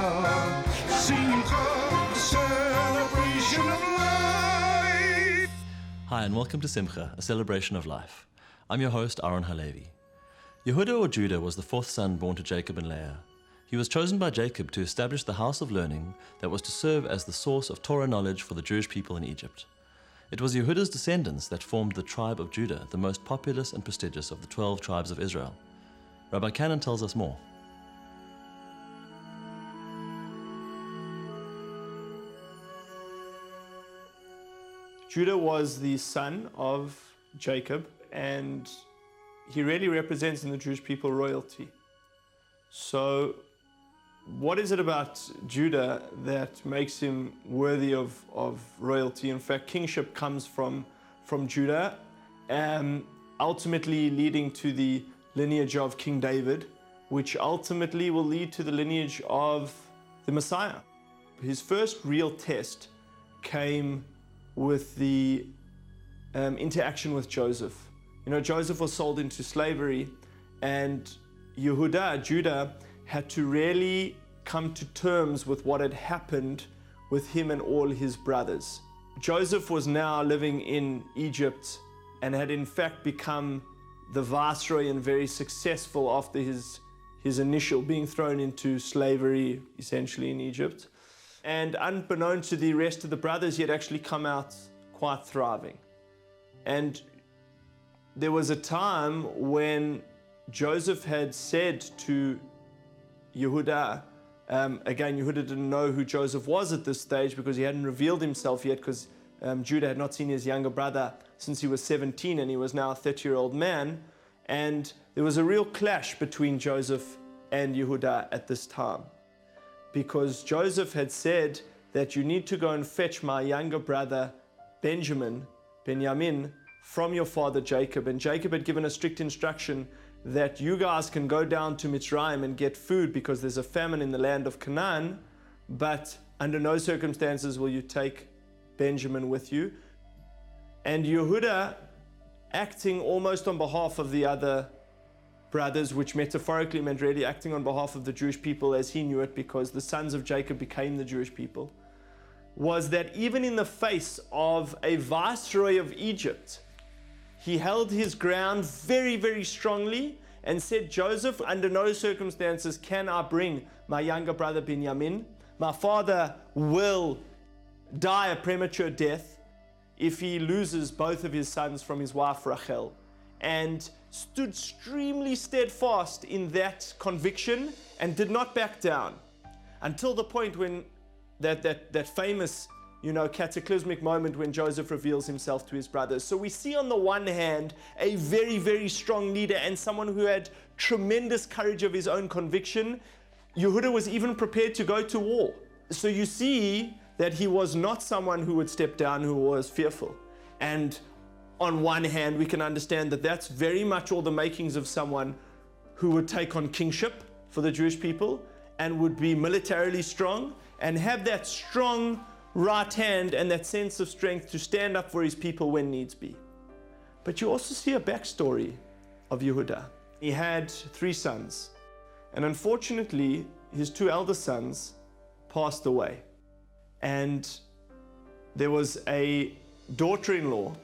Simcha, celebration of life. Hi, and welcome to Simcha, a celebration of life. I'm your host, Aaron Halevi. Yehuda or Judah was the fourth son born to Jacob and Leah. He was chosen by Jacob to establish the house of learning that was to serve as the source of Torah knowledge for the Jewish people in Egypt. It was Yehuda's descendants that formed the tribe of Judah, the most populous and prestigious of the 12 tribes of Israel. Rabbi Cannon tells us more. Judah was the son of Jacob, and he really represents in the Jewish people royalty. So what is it about Judah that makes him worthy of royalty? In fact, kingship comes from Judah, ultimately leading to the lineage of King David, which ultimately will lead to the lineage of the Messiah. His first real test came with the interaction with Joseph. You know, Joseph was sold into slavery, and Judah, had to really come to terms with what had happened with him and all his brothers. Joseph was now living in Egypt and had in fact become the viceroy and very successful after his initial being thrown into slavery, essentially in Egypt. And unbeknown to the rest of the brothers, he had actually come out quite thriving. And there was a time when Joseph had said to Yehuda, again, Yehuda didn't know who Joseph was at this stage because he hadn't revealed himself yet, because Judah had not seen his younger brother since he was 17, and he was now a 30-year-old man. And there was a real clash between Joseph and Yehuda at this time, because Joseph had said that you need to go and fetch my younger brother Benjamin, from your father Jacob. And Jacob had given a strict instruction that you guys can go down to Mitzrayim and get food because there's a famine in the land of Canaan, but under no circumstances will you take Benjamin with you. And Yehuda, acting almost on behalf of the other brothers, which metaphorically meant really acting on behalf of the Jewish people as he knew it, because the sons of Jacob became the Jewish people, was that even in the face of a viceroy of Egypt, he held his ground very, very strongly and said, Joseph, under no circumstances can I bring my younger brother Benjamin. My father will die a premature death if he loses both of his sons from his wife Rachel. And stood extremely steadfast in that conviction and did not back down until the point when that famous, cataclysmic moment when Joseph reveals himself to his brothers. So we see on the one hand a very, very strong leader and someone who had tremendous courage of his own conviction. Yehuda was even prepared to go to war. So you see that he was not someone who would step down, who was fearful. And on one hand, we can understand that that's very much all the makings of someone who would take on kingship for the Jewish people and would be militarily strong and have that strong right hand and that sense of strength to stand up for his people when needs be. But you also see a backstory of Yehuda. He had 3 sons, and unfortunately his 2 elder sons passed away, and there was a daughter-in-law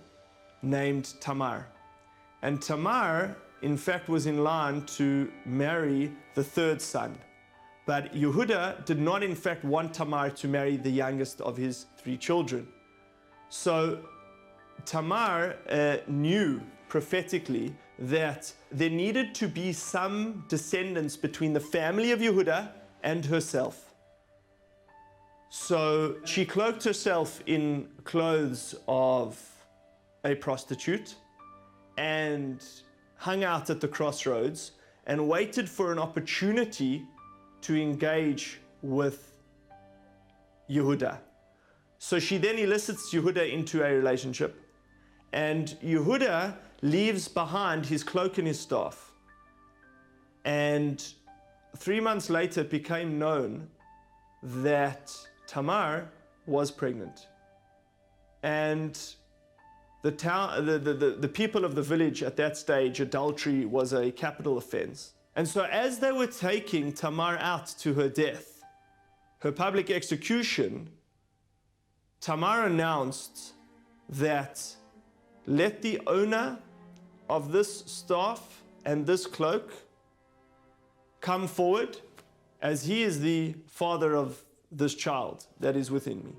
named Tamar, and Tamar in fact was in line to marry the 3rd son. But Yehuda did not in fact want Tamar to marry the youngest of his 3 children. So Tamar knew prophetically that there needed to be some descendants between the family of Yehuda and herself. So she cloaked herself in clothes of a prostitute and hung out at the crossroads and waited for an opportunity to engage with Yehuda. So she then elicits Yehuda into a relationship, and Yehuda leaves behind his cloak and his staff. And 3 months later it became known that Tamar was pregnant. And the people of the village at that stage, adultery was a capital offense. And so as they were taking Tamar out to her death, her public execution, Tamar announced that let the owner of this staff and this cloak come forward, as he is the father of this child that is within me.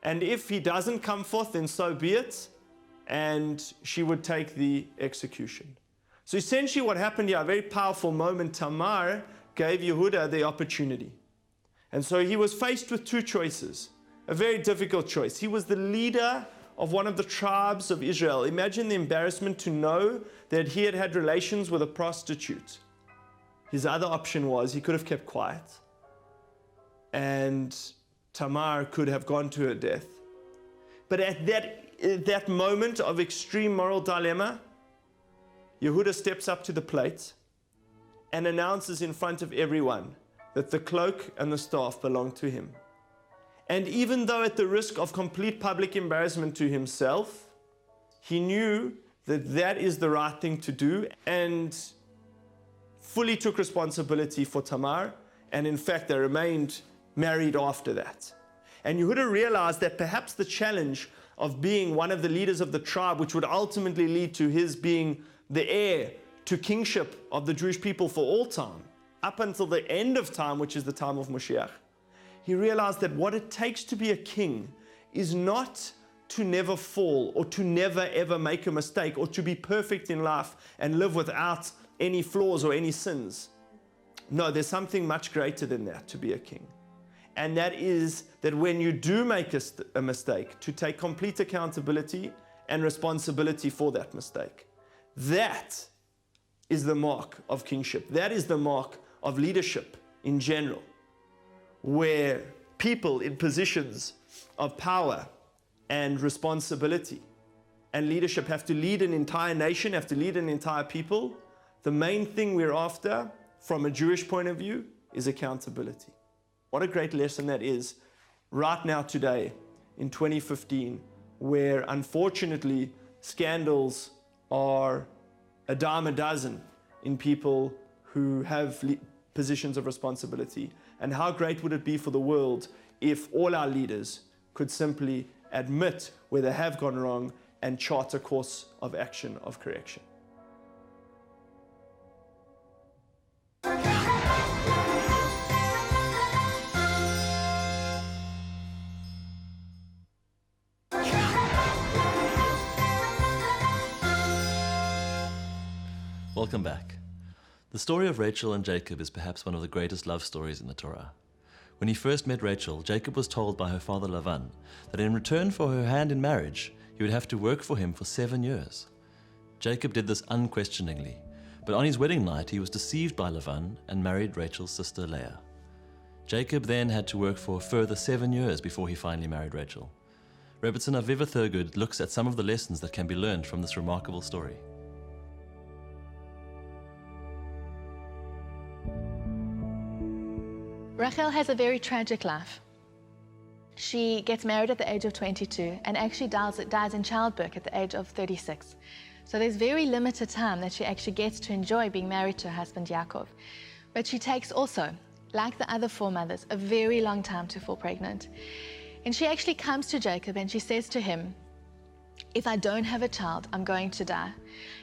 And if he doesn't come forth, then so be it, and she would take the execution. So essentially what happened here, a very powerful moment, Tamar gave Yehuda the opportunity. And so he was faced with two choices, a very difficult choice. He was the leader of one of the tribes of Israel. Imagine the embarrassment to know that he had had relations with a prostitute. His other option was he could have kept quiet, and Tamar could have gone to her death. But at that moment of extreme moral dilemma, Yehuda steps up to the plate and announces in front of everyone that the cloak and the staff belong to him. And even though at the risk of complete public embarrassment to himself, he knew that that is the right thing to do, and fully took responsibility for Tamar, and in fact they remained married after that. And Yehuda realized that perhaps the challenge of being one of the leaders of the tribe, which would ultimately lead to his being the heir to kingship of the Jewish people for all time, up until the end of time, which is the time of Mashiach, he realized that what it takes to be a king is not to never fall, or to never ever make a mistake, or to be perfect in life and live without any flaws or any sins. No, there's something much greater than that to be a king. And that is that when you do make a mistake, to take complete accountability and responsibility for that mistake. That is the mark of kingship. That is the mark of leadership in general, where people in positions of power and responsibility and leadership have to lead an entire nation, have to lead an entire people. The main thing we're after, from a Jewish point of view, is accountability. What a great lesson that is right now today in 2015, where unfortunately scandals are a dime a dozen in people who have positions of responsibility. And how great would it be for the world if all our leaders could simply admit where they have gone wrong and chart a course of action, of correction. Welcome back. The story of Rachel and Jacob is perhaps one of the greatest love stories in the Torah. When he first met Rachel, Jacob was told by her father Lavan that in return for her hand in marriage, he would have to work for him for 7 years. Jacob did this unquestioningly, but on his wedding night he was deceived by Lavan and married Rachel's sister Leah. Jacob then had to work for a further 7 years before he finally married Rachel. Rebbetzin Aviva Thurgood looks at some of the lessons that can be learned from this remarkable story. Rachel has a very tragic life. She gets married at the age of 22 and actually dies in childbirth at the age of 36. So there's very limited time that she actually gets to enjoy being married to her husband Yaakov. But she takes also, like the other 4 mothers, a very long time to fall pregnant. And she actually comes to Jacob and she says to him, if I don't have a child, I'm going to die.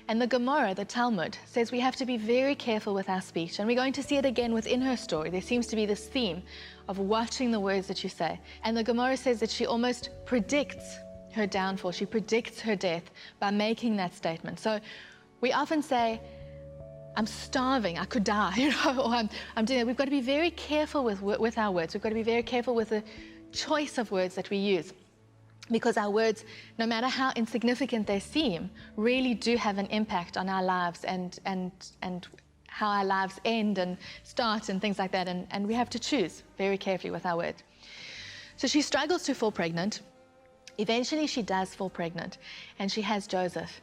And the Gemara, the Talmud, says we have to be very careful with our speech. And we're going to see it again within her story. There seems to be this theme of watching the words that you say. And the Gemara says that she almost predicts her downfall. She predicts her death by making that statement. So we often say, I'm starving, I could die, or I'm doing that. We've got to be very careful with our words. We've got to be very careful with the choice of words that we use. Because our words, no matter how insignificant they seem, really do have an impact on our lives and how our lives end and start and things like that. And we have to choose very carefully with our words. So she struggles to fall pregnant. Eventually she does fall pregnant and she has Joseph.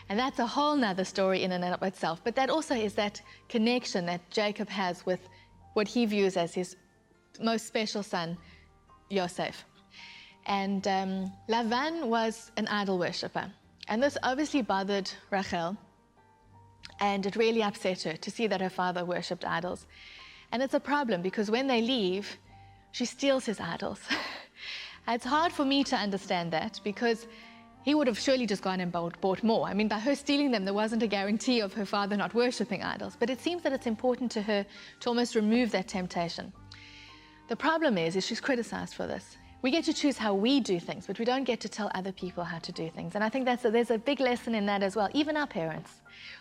And that's a whole nother story in and of itself. But that also is that connection that Jacob has with what he views as his most special son, Yosef. And Lavan was an idol worshipper. And this obviously bothered Rachel. And it really upset her to see that her father worshipped idols. And it's a problem because when they leave, She steals his idols. It's hard for me to understand that because he would have surely just gone and bought more. I mean, by her stealing them, there wasn't a guarantee of her father not worshipping idols. But it seems that it's important to her to almost remove that temptation. The problem is she's criticized for this. We get to choose how we do things, but we don't get to tell other people how to do things. And I think there's a big lesson in that as well. Even our parents.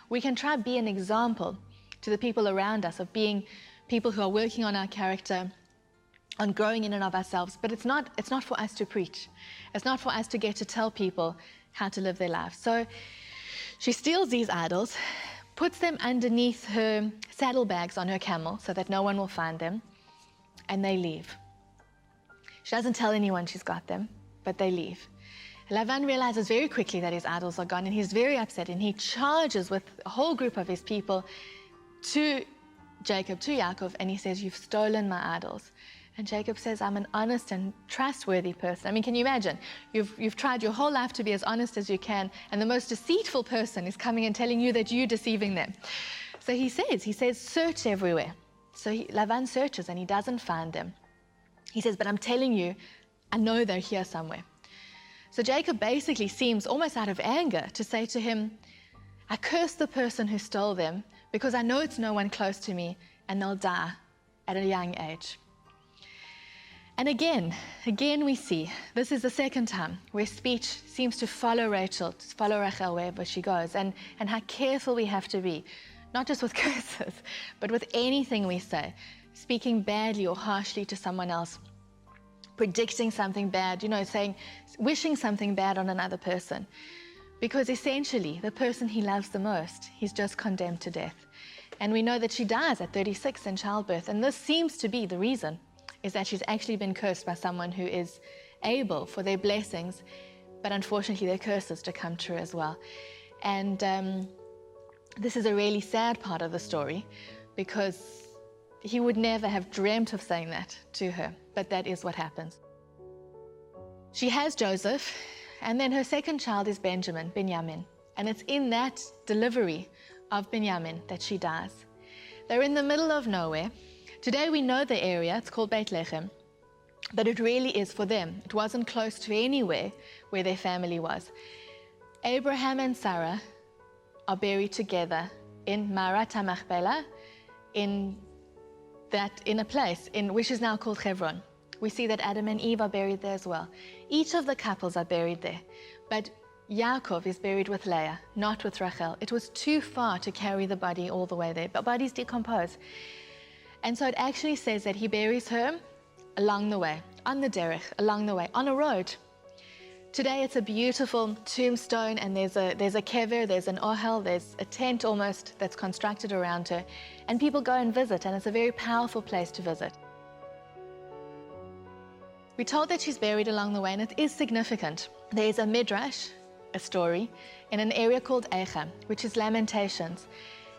We can try to be an example to the people around us of being people who are working on our character, on growing in and of ourselves, but it's not for us to preach. It's not for us to get to tell people how to live their lives. So she steals these idols, puts them underneath her saddlebags on her camel so that no one will find them, and they leave. She doesn't tell anyone she's got them, but they leave. Lavan realizes very quickly that his idols are gone, and he's very upset, and he charges with a whole group of his people to Jacob, to Yaakov, and he says, "You've stolen my idols." And Jacob says, "I'm an honest and trustworthy person." I mean, can you imagine? You've tried your whole life to be as honest as you can, and the most deceitful person is coming and telling you that you're deceiving them. So he says, "Search everywhere." So Lavan searches, and he doesn't find them. He says, "But I'm telling you, I know they're here somewhere." So Jacob basically seems almost out of anger to say to him, "I curse the person who stole them because I know it's no one close to me, and they'll die at a young age." And again we see, this is the second time where speech seems to follow Rachel wherever she goes, and how careful we have to be, not just with curses, but with anything we say, speaking badly or harshly to someone else, predicting something bad, wishing something bad on another person. Because essentially, the person he loves the most, he's just condemned to death. And we know that she dies at 36 in childbirth, and this seems to be the reason, is that she's actually been cursed by someone who is able for their blessings, but unfortunately their curses to come true as well. And this is a really sad part of the story, because he would never have dreamt of saying that to her, but that is what happens. She has Joseph, and then her second child is Benjamin, and it's in that delivery of Benjamin that she dies. They're in the middle of nowhere. Today we know the area, it's called Bethlehem, but it really is for them. It wasn't close to anywhere where their family was. Abraham and Sarah are buried together in Marat HaMachpelah, in a place which is now called Hebron. We see that Adam and Eve are buried there as well. Each of the couples are buried there, but Yaakov is buried with Leah, not with Rachel. It was too far to carry the body all the way there, but bodies decompose. And so it actually says that he buries her along the way, on the derech, along the way, on a road. Today it's a beautiful tombstone, and there's a kever, there's an ohel, there's a tent almost that's constructed around her, and people go and visit, and it's a very powerful place to visit. We're told that she's buried along the way, and it is significant. There's a midrash, a story, in an area called Eicha, which is Lamentations,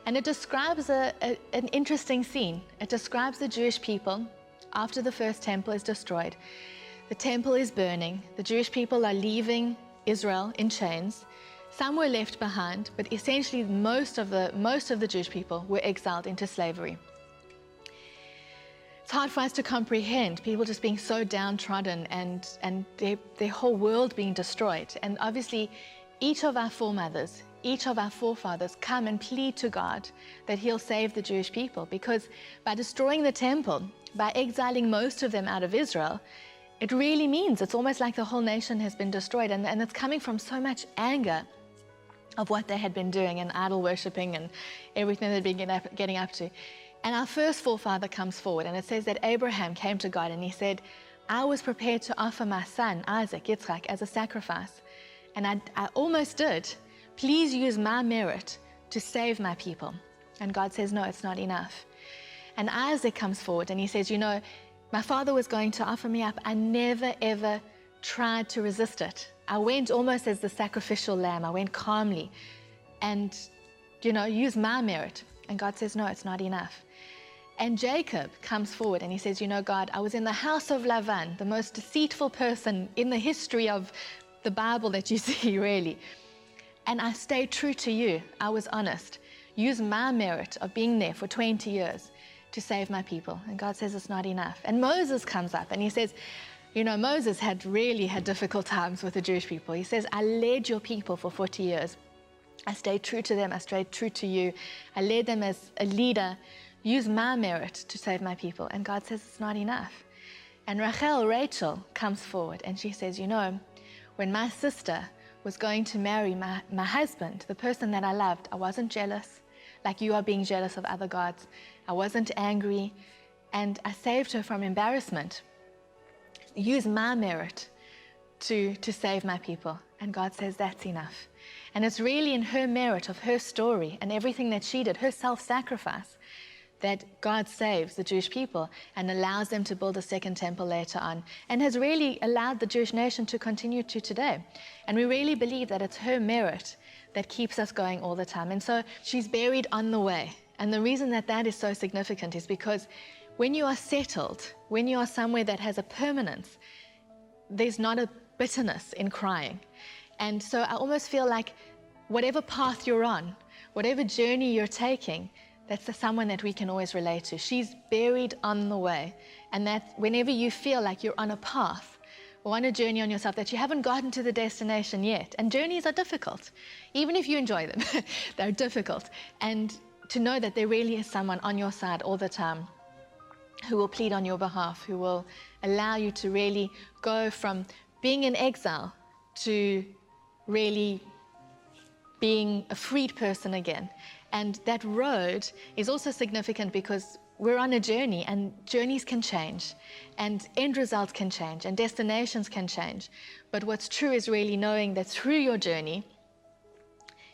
and it describes an interesting scene. It describes the Jewish people after the first temple is destroyed. The temple is burning. The Jewish people are leaving Israel in chains. Some were left behind, but essentially most of the Jewish people were exiled into slavery. It's hard for us to comprehend people just being so downtrodden and their whole world being destroyed. And obviously, each of our foremothers, each of our forefathers come and plead to God that He'll save the Jewish people, because by destroying the temple, by exiling most of them out of Israel, it really means it's almost like the whole nation has been destroyed, and it's coming from so much anger of what they had been doing and idol worshipping and everything they'd been getting up to. And our first forefather comes forward, and it says that Abraham came to God and he said, "I was prepared to offer my son, Isaac, Yitzchak, as a sacrifice, and I almost did. Please use my merit to save my people." And God says, "No, it's not enough." And Isaac comes forward and he says, "My father was going to offer me up. I never, ever tried to resist it. I went almost as the sacrificial lamb. I went calmly and, used my merit." And God says, "No, it's not enough." And Jacob comes forward and he says, "God, I was in the house of Lavan, the most deceitful person in the history of the Bible that you see, really. And I stayed true to you. I was honest. Use my merit of being there for 20 years to save my people. And God says it's not enough. And Moses comes up and he says, you know, Moses had really had difficult times with the Jewish people. He says, I led your people for 40 years. I stayed true to them. I stayed true to you. I led them as a leader. Use my merit to save my people. And God says it's not enough. And Rachel, comes forward and she says, you know, when my sister was going to marry my husband, the person that I loved, I wasn't jealous like you are being jealous of other gods. I wasn't angry, and I saved her from embarrassment. Use my merit to save my people. And God says that's enough. And it's really in her merit of her story and everything that she did, her self-sacrifice, that God saves the Jewish people and allows them to build a second temple later on, and has really allowed the Jewish nation to continue to today. And we really believe that it's her merit that keeps us going all the time. And so she's buried on the way. And the reason that that is so significant is because when you are settled, when you are somewhere that has a permanence, there's not a bitterness in crying. And so I almost feel like whatever path you're on, whatever journey you're taking, that's someone that we can always relate to. She's buried on the way. And that whenever you feel like you're on a path or on a journey on yourself, that you haven't gotten to the destination yet. And journeys are difficult. Even if you enjoy them, they're difficult. And to know that there really is someone on your side all the time who will plead on your behalf, who will allow you to really go from being in exile to really being a freed person again. And that road is also significant because we're on a journey, and journeys can change, and end results can change, and destinations can change. But what's true is really knowing that through your journey,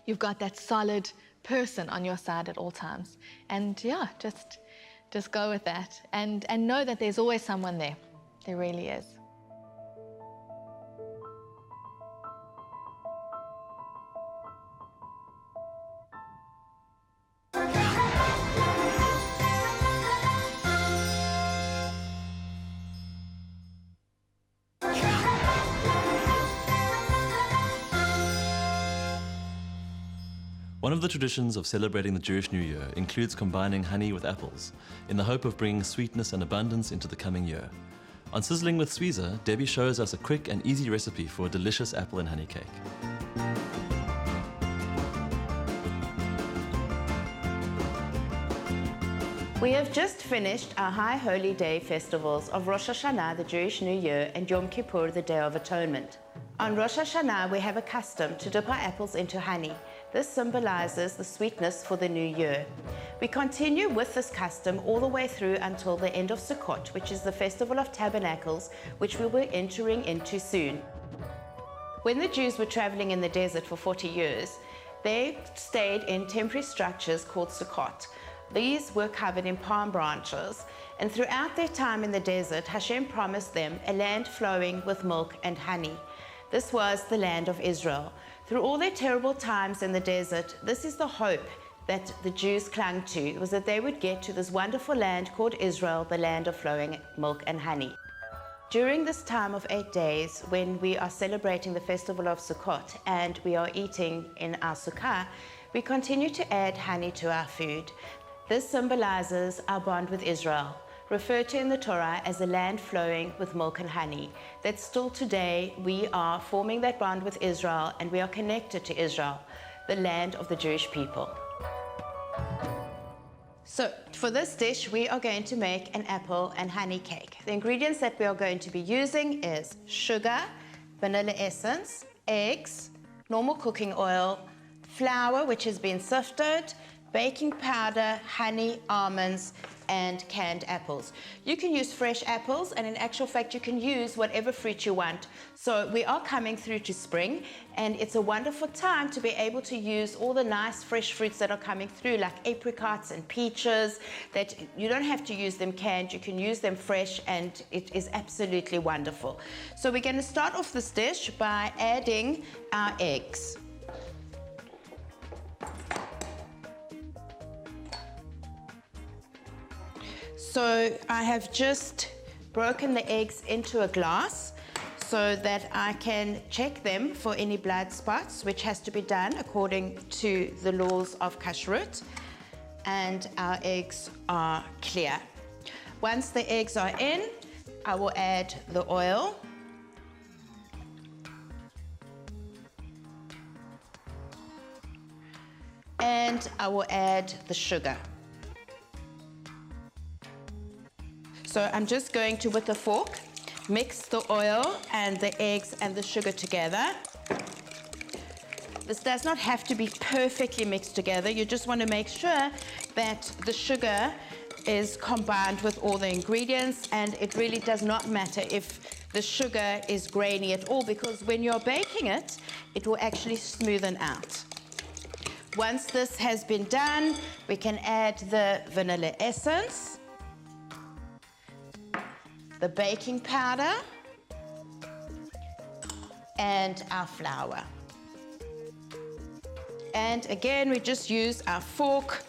you've got that solid person on your side at all times. And yeah, just go with that, and know that there's always someone there. There really is. One of the traditions of celebrating the Jewish New Year includes combining honey with apples, in the hope of bringing sweetness and abundance into the coming year. On Sizzling with Suisa, Debbie shows us a quick and easy recipe for a delicious apple and honey cake. We have just finished our High Holy Day festivals of Rosh Hashanah, the Jewish New Year, and Yom Kippur, the Day of Atonement. On Rosh Hashanah, we have a custom to dip our apples into honey. This symbolizes the sweetness for the new year. We continue with this custom all the way through until the end of Sukkot, which is the Festival of Tabernacles, which we will be entering into soon. When the Jews were traveling in the desert for 40 years, they stayed in temporary structures called Sukkot. These were covered in palm branches, and throughout their time in the desert, Hashem promised them a land flowing with milk and honey. This was the land of Israel. Through all their terrible times in the desert, this is the hope that the Jews clung to, was that they would get to this wonderful land called Israel, the land of flowing milk and honey. During this time of 8 days, when we are celebrating the festival of Sukkot and we are eating in our sukkah, we continue to add honey to our food. This symbolizes our bond with Israel, referred to in the Torah as a land flowing with milk and honey. That still today we are forming that bond with Israel, and we are connected to Israel, the land of the Jewish people. So for this dish, we are going to make an apple and honey cake. The ingredients that we are going to be using is sugar, vanilla essence, eggs, normal cooking oil, flour which has been sifted, baking powder, honey, almonds, and canned apples. You can use fresh apples, and in actual fact, you can use whatever fruit you want. So we are coming through to spring, and it's a wonderful time to be able to use all the nice fresh fruits that are coming through, like apricots and peaches, that you don't have to use them canned, you can use them fresh, and it is absolutely wonderful. So we're going to start off this dish by adding our eggs. So I have just broken the eggs into a glass so that I can check them for any blood spots, which has to be done according to the laws of kashrut. and our eggs are clear. Once the eggs are in, I will add the oil. And I will add the sugar. So I'm just going to, with a fork, mix the oil and the eggs and the sugar together. This does not have to be perfectly mixed together. You just want to make sure that the sugar is combined with all the ingredients, and it really does not matter if the sugar is grainy at all, because when you're baking it, it will actually smoothen out. Once this has been done, we can add the vanilla essence, the baking powder, and our flour. And again, we just use our fork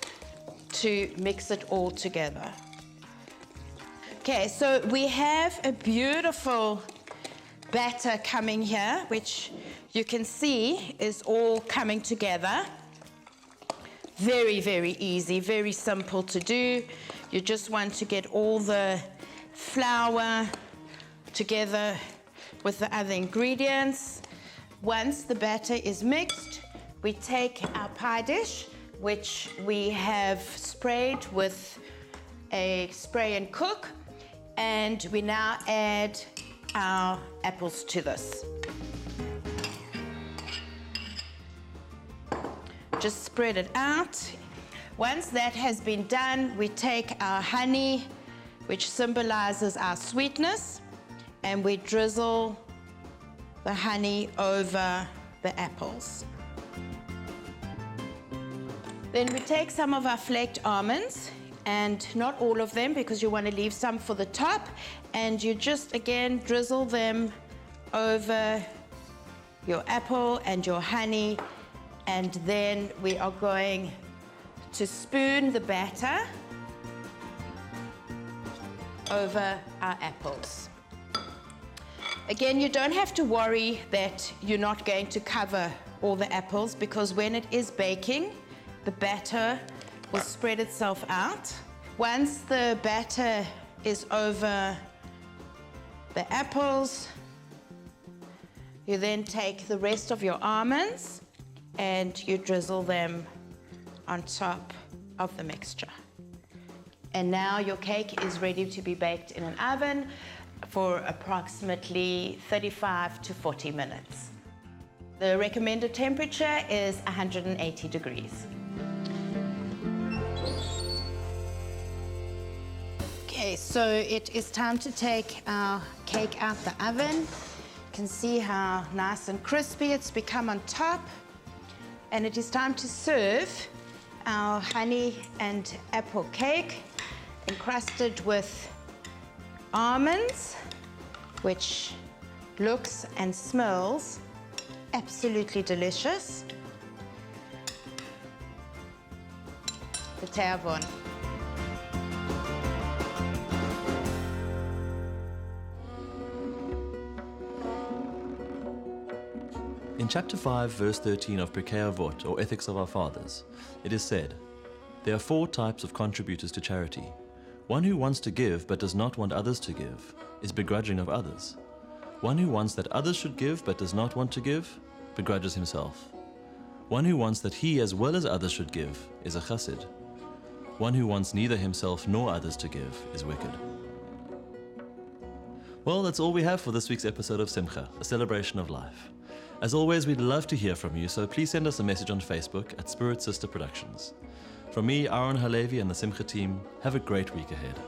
to mix it all together. Okay, so we have a beautiful batter coming here, which you can see is all coming together. Very, very easy, very simple to do. You just want to get all the flour together with the other ingredients. Once the batter is mixed, we take our pie dish, which we have sprayed with a spray and cook, and we now add our apples to this. Just spread it out. Once that has been done, we take our honey, which symbolizes our sweetness, and we drizzle the honey over the apples. Then we take some of our flaked almonds, and not all of them because you want to leave some for the top, and you just again drizzle them over your apple and your honey, and then we are going to spoon the batter over our apples. Again, you don't have to worry that you're not going to cover all the apples, because when it is baking, the batter will spread itself out. Once the batter is over the apples, you then take the rest of your almonds and you drizzle them on top of the mixture. And now your cake is ready to be baked in an oven for approximately 35 to 40 minutes. The recommended temperature is 180 degrees. Okay, so it is time to take our cake out the oven. You can see how nice and crispy it's become on top. And it is time to serve our honey and apple cake encrusted with almonds, which looks and smells absolutely delicious. The tavon. In chapter 5, verse 13 of Pirkei Avot, or Ethics of Our Fathers, it is said, "There are 4 types of contributors to charity. One who wants to give but does not want others to give is begrudging of others. One who wants that others should give but does not want to give begrudges himself. One who wants that he as well as others should give is a chassid. One who wants neither himself nor others to give is wicked." Well, that's all we have for this week's episode of Simcha, a celebration of life. As always, we'd love to hear from you, so please send us a message on Facebook at Spirit Sister Productions. From me, Aaron Halevi, and the Simcha team, have a great week ahead.